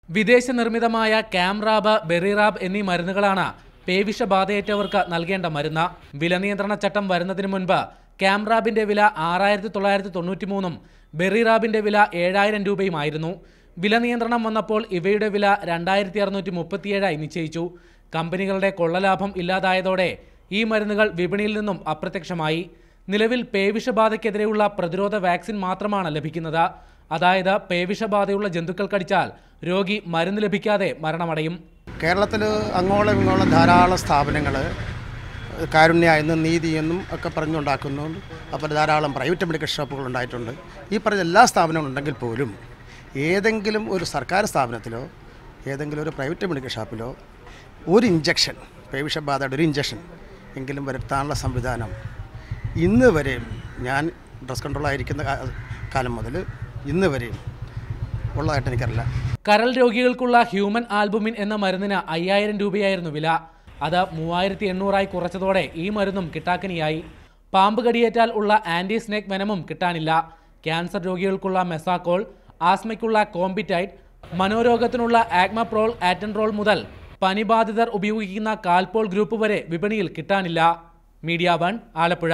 വിദേശ നിർമ്മിതമായ കാംറാബ്, ബെറിറാബ് എന്നീ മരുന്നുകളാണ് പേവിഷബാധയേറ്റവർക്ക് നൽകേണ്ട മരുന്ന്. വില നിയന്ത്രണ ചട്ടം വരുന്നതിന് മുൻപ് കാംറാബിന്റെ വില 6993 ബെറിറാബിന്റെ വില 7000 രൂപയുമായിരുന്നു. വില നിയന്ത്രണം വന്നപ്പോൾ ഇവയുടെ വില 2637 നിശ്ചയിച്ചു. കമ്പനികളുടെ കൊള്ളലാഭം ഇല്ലാതായതോടെ ഈ മരുന്നുകൾ വിപണിയിൽ നിന്നും അപ്രത്യക്ഷമായി. നിലവിൽ പേവിഷബാധയ്ക്കെതിരെയുള്ള പ്രതിരോധ വാക്സിൻ മാത്രമാണ് ലഭിക്കുന്നത്. അതായത് പേവിഷബാധയുള്ള ജന്തുക്കൾ കടിച്ചാൽ രോഗി മരുന്ന് ലഭിക്കാതെ മരണമടയും. കേരളത്തിൽ അങ്ങോളം ഇങ്ങോളം ധാരാളം സ്ഥാപനങ്ങൾ കാരുണ്യമെന്നും നീതിയെന്നും ഒക്കെ പറഞ്ഞുണ്ടാക്കുന്നുണ്ട്. അപ്പോൾ ധാരാളം പ്രൈവറ്റ് മെഡിക്കൽ ഷോപ്പുകൾ ഉണ്ടായിട്ടുണ്ട്. ഈ പറഞ്ഞ എല്ലാ സ്ഥാപനങ്ങളും ഉണ്ടെങ്കിൽ പോലും ഏതെങ്കിലും ഒരു സർക്കാർ സ്ഥാപനത്തിലോ ഏതെങ്കിലും ഒരു പ്രൈവറ്റ് മെഡിക്കൽ ഷോപ്പിലോ ഒരു ഇഞ്ചക്ഷൻ, പേവിഷബാധയുടെ ഒരു ഇഞ്ചക്ഷൻ എങ്കിലും വരുത്താനുള്ള സംവിധാനം ഇന്ന് വരെയും, ഞാൻ ഡ്രസ് കൺട്രോളായിരിക്കുന്ന കാലം മുതൽ ഇന്ന് വരെയും ഉള്ളതായിട്ട് എനിക്കറിയില്ല. കരൾ രോഗികൾക്കുള്ള ഹ്യൂമൻ ആൽബുമിൻ എന്ന മരുന്നിന് 5000 രൂപയായിരുന്നു വില. അത് 3800 കുറച്ചതോടെ ഈ മരുന്നും കിട്ടാക്കനിയായി. പാമ്പ് കടിയേറ്റാൽ ഉള്ള ആന്റി സ്നേക്ക് വെനമും കിട്ടാനില്ല. ക്യാൻസർ രോഗികൾക്കുള്ള മെസാക്കോൾ, ആസ്മയ്ക്കുള്ള കോംബിറ്റൈഡ്, മനോരോഗത്തിനുള്ള ആഗ്മപ്രോൾ, ആറ്റൻറോൾ മുതൽ പനിബാധിതർ ഉപയോഗിക്കുന്ന കാൽപോൾ ഗ്രൂപ്പ് വരെ വിപണിയിൽ കിട്ടാനില്ല. മീഡിയ 1 ആലപ്പുഴ.